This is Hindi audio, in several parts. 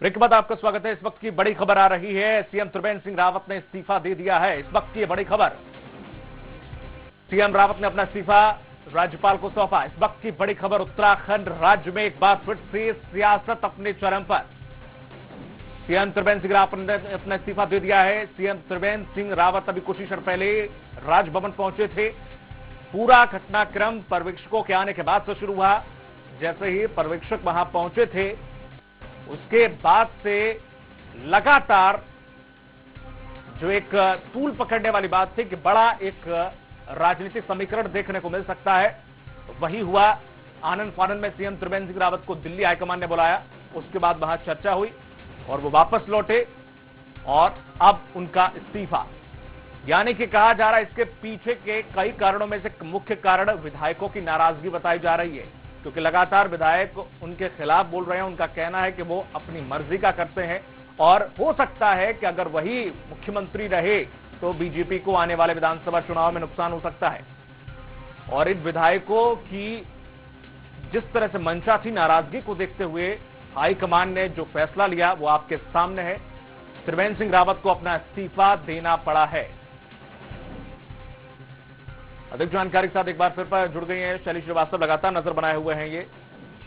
ब्रेक के बाद आपका स्वागत है। इस वक्त की बड़ी खबर आ रही है, सीएम त्रिवेंद्र सिंह रावत ने इस्तीफा दे दिया है। इस वक्त की बड़ी खबर, सीएम रावत ने अपना इस्तीफा राज्यपाल को सौंपा। इस वक्त की बड़ी खबर, उत्तराखंड राज्य में एक बार फिर से सियासत अपने चरम पर। सीएम त्रिवेंद्र सिंह रावत ने अपना इस्तीफा दे दिया है। सीएम त्रिवेंद्र सिंह रावत अभी कुछ ही क्षण पहले राजभवन पहुंचे थे। पूरा घटनाक्रम पर्यवेक्षकों के आने के बाद से शुरू हुआ। जैसे ही पर्यवेक्षक वहां पहुंचे थे, उसके बाद से लगातार जो एक तूल पकड़ने वाली बात थी कि बड़ा एक राजनीतिक समीकरण देखने को मिल सकता है, वही हुआ। आनंद फानन में सीएम त्रिवेंद्र सिंह रावत को दिल्ली हाईकमान ने बुलाया, उसके बाद वहां चर्चा हुई और वो वापस लौटे और अब उनका इस्तीफा, यानी कि कहा जा रहा है इसके पीछे के कई कारणों में से मुख्य कारण विधायकों की नाराजगी बताई जा रही है, क्योंकि लगातार विधायक उनके खिलाफ बोल रहे हैं। उनका कहना है कि वो अपनी मर्जी का करते हैं और हो सकता है कि अगर वही मुख्यमंत्री रहे तो बीजेपी को आने वाले विधानसभा चुनाव में नुकसान हो सकता है। और इन विधायकों की जिस तरह से मंशा थी, नाराजगी को देखते हुए हाईकमान ने जो फैसला लिया वो आपके सामने है। त्रिवेंद्र सिंह रावत को अपना इस्तीफा देना पड़ा है। अधिक जानकारी के साथ एक बार फिर पर जुड़ गई हैं शैली श्रीवास्तव, लगातार नजर बनाए हुए हैं ये।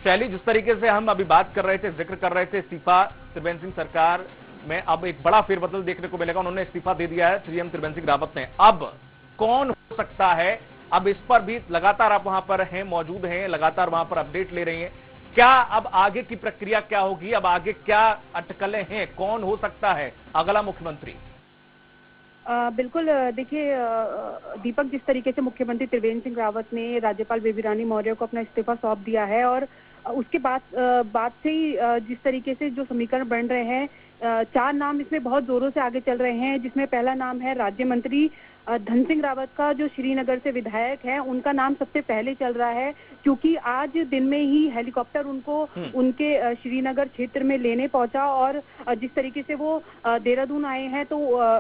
शैली, जिस तरीके से हम अभी बात कर रहे थे, जिक्र कर रहे थे इस्तीफा, त्रिवेंद्र सिंह सरकार में अब एक बड़ा फेरबदल देखने को मिलेगा। उन्होंने इस्तीफा दे दिया है सीएम त्रिवेंद्र सिंह रावत ने। अब कौन हो सकता है, अब इस पर भी लगातार आप वहां पर हैं, मौजूद हैं, लगातार वहां पर अपडेट ले रही हैं। क्या अब आगे की प्रक्रिया क्या होगी, अब आगे क्या अटकलें हैं, कौन हो सकता है अगला मुख्यमंत्री? बिल्कुल, देखिए दीपक, जिस तरीके से मुख्यमंत्री त्रिवेंद्र सिंह रावत ने राज्यपाल बेबी रानी मौर्य को अपना इस्तीफा सौंप दिया है और उसके बाद से ही जिस तरीके से जो समीकरण बन रहे हैं, 4 नाम इसमें बहुत जोरों से आगे चल रहे हैं, जिसमें पहला नाम है राज्य मंत्री धन सिंह रावत का, जो श्रीनगर से विधायक हैं। उनका नाम सबसे पहले चल रहा है क्योंकि आज दिन में ही हेलीकॉप्टर उनको उनके श्रीनगर क्षेत्र में लेने पहुंचा और जिस तरीके से वो देहरादून आए हैं तो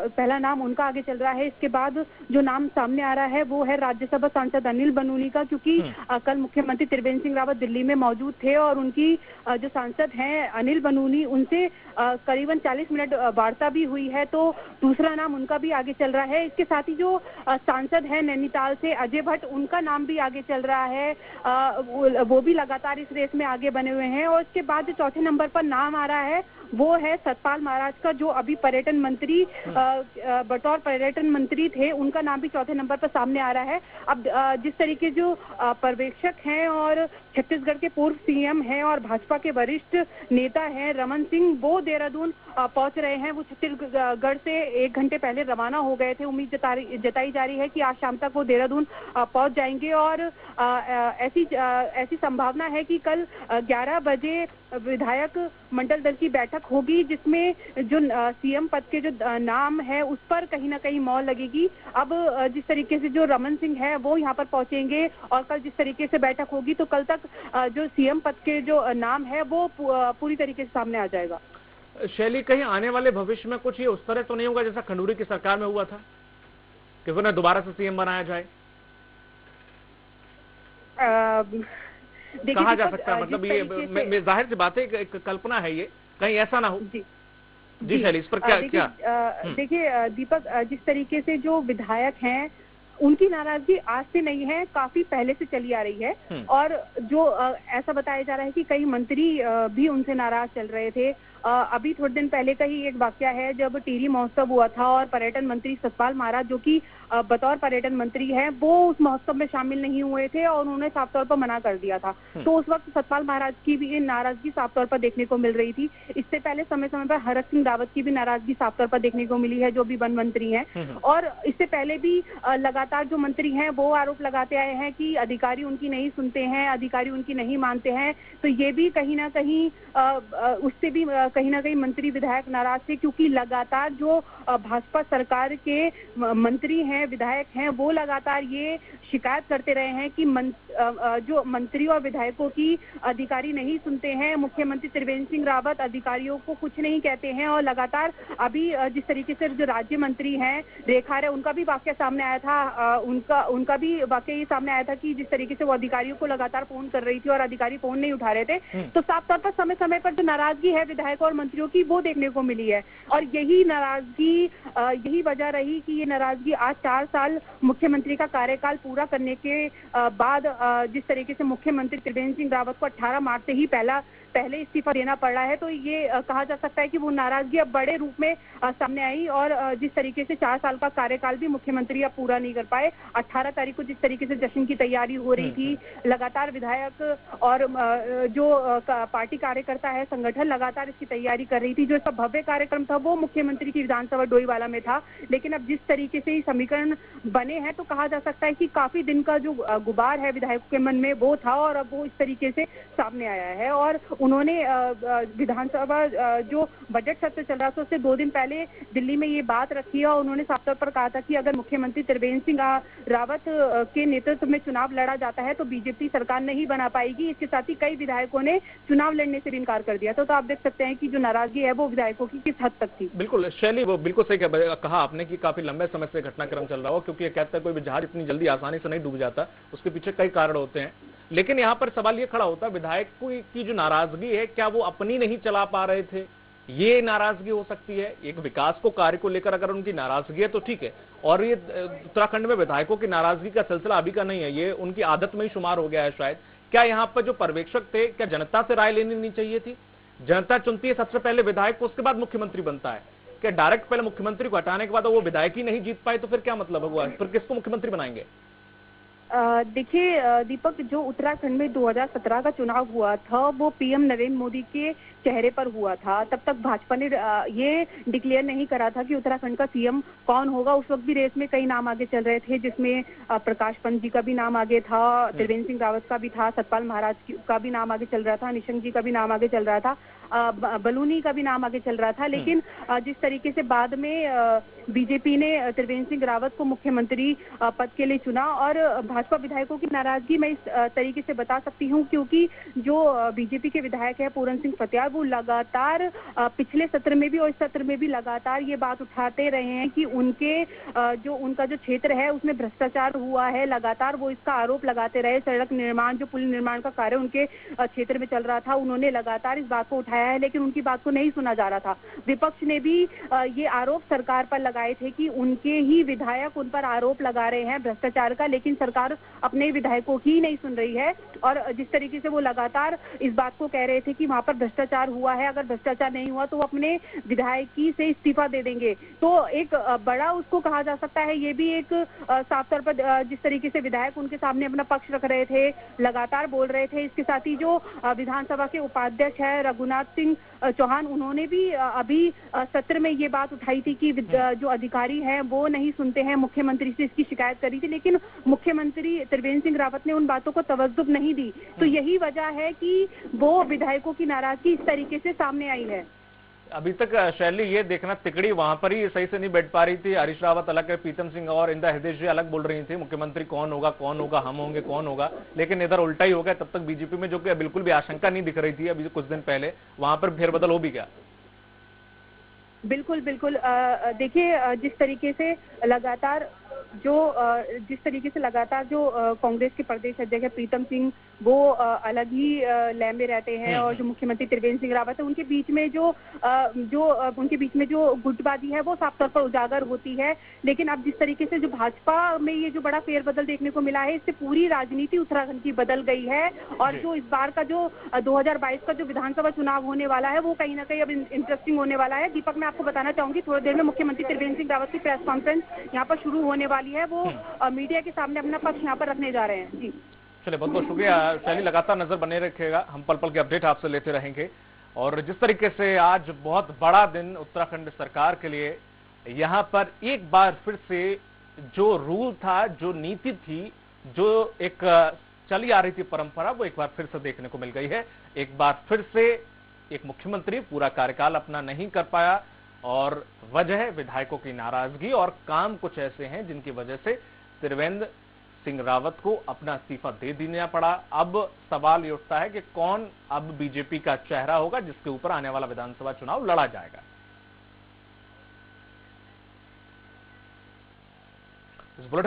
पहला नाम उनका आगे चल रहा है। इसके बाद जो नाम सामने आ रहा है वो है राज्यसभा सांसद अनिल बनूनी का, क्योंकि कल मुख्यमंत्री त्रिवेंद्र सिंह रावत दिल्ली में मौजूद थे और उनकी जो सांसद हैं अनिल बनूनी, उनसे करीबन 40 मिनट वार्ता भी हुई है, तो दूसरा नाम उनका भी आगे चल रहा है। इसके साथ ही जो सांसद है नैनीताल से अजय भट्ट, उनका नाम भी आगे चल रहा है, वो भी लगातार इस रेस में आगे बने हुए हैं। और इसके बाद जो चौथे नंबर पर नाम आ रहा है वो है सतपाल महाराज का, जो अभी पर्यटन मंत्री बतौर पर्यटन मंत्री थे, उनका नाम भी चौथे नंबर पर सामने आ रहा है। अब जिस तरीके जो पर्यवेक्षक हैं और छत्तीसगढ़ के पूर्व सीएम हैं और भाजपा के वरिष्ठ नेता हैं रमन सिंह, वो देहरादून पहुंच रहे हैं। वो छत्तीसगढ़ से 1 घंटे पहले रवाना हो गए थे। उम्मीद जताई जा रही है कि आज शाम तक वो देहरादून पहुंच जाएंगे और ऐसी संभावना है कि कल 11 बजे विधायक मंडल दल की बैठक होगी, जिसमें जो सीएम पद के जो नाम है उस पर कहीं ना कहीं मोहर लगेगी। अब जिस तरीके से जो रमन सिंह है वो यहाँ पर पहुंचेंगे और कल जिस तरीके से बैठक होगी तो कल तक जो सीएम पद के जो नाम है वो पूरी तरीके से सामने आ जाएगा। शैली, कहीं आने वाले भविष्य में कुछ ये उस तरह तो नहीं होगा जैसा खंडूरी की सरकार में हुआ था कि उन्हें दोबारा से सीएम बनाया जाए? कहा जा सकता है, मतलब ये जाहिर सी बात है, एक कल्पना है, ये कहीं ऐसा ना हो। जी शैली, इस पर क्या? देखिए दीपक, जिस तरीके से जो विधायक हैं उनकी नाराजगी आज से नहीं है, काफी पहले से चली आ रही है और जो ऐसा बताया जा रहा है कि कई मंत्री भी उनसे नाराज चल रहे थे। अभी थोड़े दिन पहले का ही एक वाकया है जब टिहरी महोत्सव हुआ था और पर्यटन मंत्री सतपाल महाराज, जो कि बतौर पर्यटन मंत्री हैं, वो उस महोत्सव में शामिल नहीं हुए थे और उन्होंने साफ तौर पर मना कर दिया था। तो उस वक्त सतपाल महाराज की भी नाराजगी साफ तौर पर देखने को मिल रही थी। इससे पहले समय समय पर हरक सिंह रावत की भी नाराजगी साफ तौर पर देखने को मिली है, जो भी वन मंत्री हैं। और इससे पहले भी लगातार जो मंत्री हैं वो आरोप लगाते आए हैं कि अधिकारी उनकी नहीं सुनते हैं, अधिकारी उनकी नहीं मानते हैं। तो ये भी कहीं ना कहीं उससे भी कहीं ना कहीं मंत्री विधायक नाराज थे, क्योंकि लगातार जो भाजपा सरकार के मंत्री हैं, विधायक हैं, वो लगातार ये शिकायत करते रहे हैं कि जो मंत्री और विधायकों की अधिकारी नहीं सुनते हैं। मुख्यमंत्री त्रिवेंद्र सिंह रावत अधिकारियों को कुछ नहीं कहते हैं और लगातार अभी जिस तरीके से जो राज्य मंत्री हैं रेखा रे, उनका भी वाकया सामने आया था उनका उनका भी वाकई ये सामने आया था कि जिस तरीके से वो अधिकारियों को लगातार फोन कर रही थी और अधिकारी फोन नहीं उठा रहे थे, तो साफ तौर पर समय समय पर जो नाराजगी है विधायकों और मंत्रियों की वो देखने को मिली है। और यही नाराजगी, यही वजह रही कि ये नाराजगी आज 4 साल मुख्यमंत्री का कार्यकाल पूरा करने के बाद जिस तरीके से मुख्यमंत्री त्रिवेंद्र सिंह रावत को 18 मार्च से ही पहले इस्तीफा देना पड़ रहा है, तो ये कहा जा सकता है कि वो नाराजगी अब बड़े रूप में सामने आई। और जिस तरीके से 4 साल का कार्यकाल भी मुख्यमंत्री अब पूरा नहीं कर पाए, 18 तारीख को जिस तरीके से जश्न की तैयारी हो रही थी, लगातार विधायक और जो पार्टी कार्यकर्ता है, संगठन लगातार इसकी तैयारी कर रही थी। जो इसका भव्य कार्यक्रम था वो मुख्यमंत्री की विधानसभा डोईवाला में था, लेकिन अब जिस तरीके से समीकरण बने हैं तो कहा जा सकता है कि काफी दिन का जो गुबार है विधायकों के मन में वो था और अब वो इस तरीके से सामने आया है। और उन्होंने विधानसभा जो बजट सत्र चल रहा था उससे 2 दिन पहले दिल्ली में ये बात रखी है और उन्होंने साफ तौर पर कहा था कि अगर मुख्यमंत्री त्रिवेंद्र सिंह रावत के नेतृत्व में चुनाव लड़ा जाता है तो बीजेपी सरकार नहीं बना पाएगी। इसके साथ ही कई विधायकों ने चुनाव लड़ने से भी इनकार कर दिया था। तो आप देख सकते हैं कि जो नाराजगी है वो विधायकों की किस हद तक थी। बिल्कुल शैली, वो बिल्कुल सही कहा आपने कि काफी लंबे समय से घटनाक्रम चल रहा हो, क्योंकि ये कहता है कोई भी जहाज इतनी जल्दी आसानी से नहीं डूब जाता, उसके पीछे कई कारण होते हैं। लेकिन यहाँ पर सवाल ये खड़ा होता है, विधायकों की जो नाराजगी है क्या वो अपनी नहीं चला पा रहे थे, ये नाराजगी हो सकती है। एक विकास को कार्य को लेकर अगर उनकी नाराजगी है तो ठीक है, और ये उत्तराखंड में विधायकों की नाराजगी का सिलसिला अभी का नहीं है, ये उनकी आदत में ही शुमार हो गया है शायद। क्या यहाँ पर जो पर्यवेक्षक थे, क्या जनता से राय लेनी नहीं चाहिए थी? जनता चुनती है सबसे पहले विधायक को, उसके बाद मुख्यमंत्री बनता है। क्या डायरेक्ट पहले मुख्यमंत्री को हटाने के बाद वो विधायक ही नहीं जीत पाए तो फिर क्या मतलब हुआ, फिर किसको मुख्यमंत्री बनाएंगे? देखिए दीपक, जो उत्तराखंड में 2017 का चुनाव हुआ था वो पीएम नरेंद्र मोदी के चेहरे पर हुआ था। तब तक भाजपा ने ये डिक्लेयर नहीं करा था कि उत्तराखंड का सीएम कौन होगा। उस वक्त भी रेस में कई नाम आगे चल रहे थे, जिसमें प्रकाश पंत जी का भी नाम आगे था, त्रिवेंद्र सिंह रावत का भी था, सतपाल महाराज का भी नाम आगे चल रहा था, निशंक जी का भी नाम आगे चल रहा था, बलूनी का भी नाम आगे चल रहा था। लेकिन जिस तरीके से बाद में बीजेपी ने त्रिवेंद्र सिंह रावत को मुख्यमंत्री पद के लिए चुना, और भाजपा विधायकों की नाराजगी मैं इस तरीके से बता सकती हूँ क्योंकि जो बीजेपी के विधायक है पूरन सिंह फतियार, वो लगातार पिछले सत्र में भी और इस सत्र में भी लगातार ये बात उठाते रहे हैं कि उनका जो क्षेत्र है उसमें भ्रष्टाचार हुआ है। लगातार वो इसका आरोप लगाते रहे। सड़क निर्माण, जो पुल निर्माण का कार्य उनके क्षेत्र में चल रहा था, उन्होंने लगातार इस बात को उठाया है, लेकिन उनकी बात को नहीं सुना जा रहा था। विपक्ष ने भी ये आरोप सरकार पर लगाए थे कि उनके ही विधायक उन पर आरोप लगा रहे हैं भ्रष्टाचार का, लेकिन सरकार अपने विधायकों की नहीं सुन रही है। और जिस तरीके से वो लगातार इस बात को कह रहे थे कि वहां पर भ्रष्टाचार हुआ है, अगर भ्रष्टाचार नहीं हुआ तो वो अपने विधायकी से इस्तीफा दे देंगे। तो एक बड़ा उसको कहा जा सकता है, ये भी एक साफ तौर पर जिस तरीके से विधायक उनके सामने अपना पक्ष रख रहे थे, लगातार बोल रहे थे। इसके साथ ही जो विधानसभा के उपाध्यक्ष है रघुनाथ सिंह चौहान, उन्होंने भी अभी सत्र में ये बात उठाई थी कि जो अधिकारी हैं वो नहीं सुनते हैं, मुख्यमंत्री से इसकी शिकायत करी थी, लेकिन मुख्यमंत्री त्रिवेंद्र सिंह रावत ने उन बातों को तवज्जो नहीं दी। तो यही वजह है कि वो विधायकों की नाराजगी इस तरीके से सामने आई है। अभी तक शैली ये देखना, तिकड़ी वहां पर ही सही से नहीं बैठ पा रही थी। हरीश रावत अलग है, प्रीतम सिंह और इंदिरा हृदय जी अलग बोल रही थी, मुख्यमंत्री कौन होगा, हम होंगे, कौन होगा। लेकिन इधर उल्टा ही हो गया। तब तक बीजेपी में जो कि बिल्कुल भी आशंका नहीं दिख रही थी अभी कुछ दिन पहले, वहां पर फेरबदल हो भी गया। बिल्कुल बिल्कुल। देखिए जिस तरीके से लगातार जो कांग्रेस के प्रदेश अध्यक्ष प्रीतम सिंह वो अलग ही लय में रहते हैं, और जो मुख्यमंत्री त्रिवेंद्र सिंह रावत है उनके बीच में जो गुटबाजी है वो साफ तौर पर उजागर होती है। लेकिन अब जिस तरीके से जो भाजपा में ये जो बड़ा फेरबदल देखने को मिला है, इससे पूरी राजनीति उत्तराखंड की बदल गई है। और जो इस बार का जो 2022 का जो विधानसभा चुनाव होने वाला है वो कहीं ना कहीं अब इंटरेस्टिंग होने वाला है। दीपक, मैं आपको बताना चाहूंगी, थोड़ी देर में मुख्यमंत्री त्रिवेंद्र सिंह रावत की प्रेस कॉन्फ्रेंस यहाँ पर शुरू होने वाली है। वो मीडिया के सामने अपना पक्ष यहाँ पर रखने जा रहे हैं। जी चलिए, बहुत बहुत शुक्रिया शैली, लगातार नजर बने रखिएगा, हम पल पल के अपडेट आपसे लेते रहेंगे। और जिस तरीके से आज बहुत बड़ा दिन उत्तराखंड सरकार के लिए, यहां पर एक बार फिर से जो रूल था, जो नीति थी, जो एक चली आ रही थी परंपरा, वो एक बार फिर से देखने को मिल गई है। एक बार फिर से एक मुख्यमंत्री पूरा कार्यकाल अपना नहीं कर पाया, और वजह है विधायकों की नाराजगी, और काम कुछ ऐसे हैं जिनकी वजह से त्रिवेंद्र सिंह रावत को अपना इस्तीफा दे देना पड़ा। अब सवाल ये उठता है कि कौन अब बीजेपी का चेहरा होगा जिसके ऊपर आने वाला विधानसभा चुनाव लड़ा जाएगा। इस बुलेटिन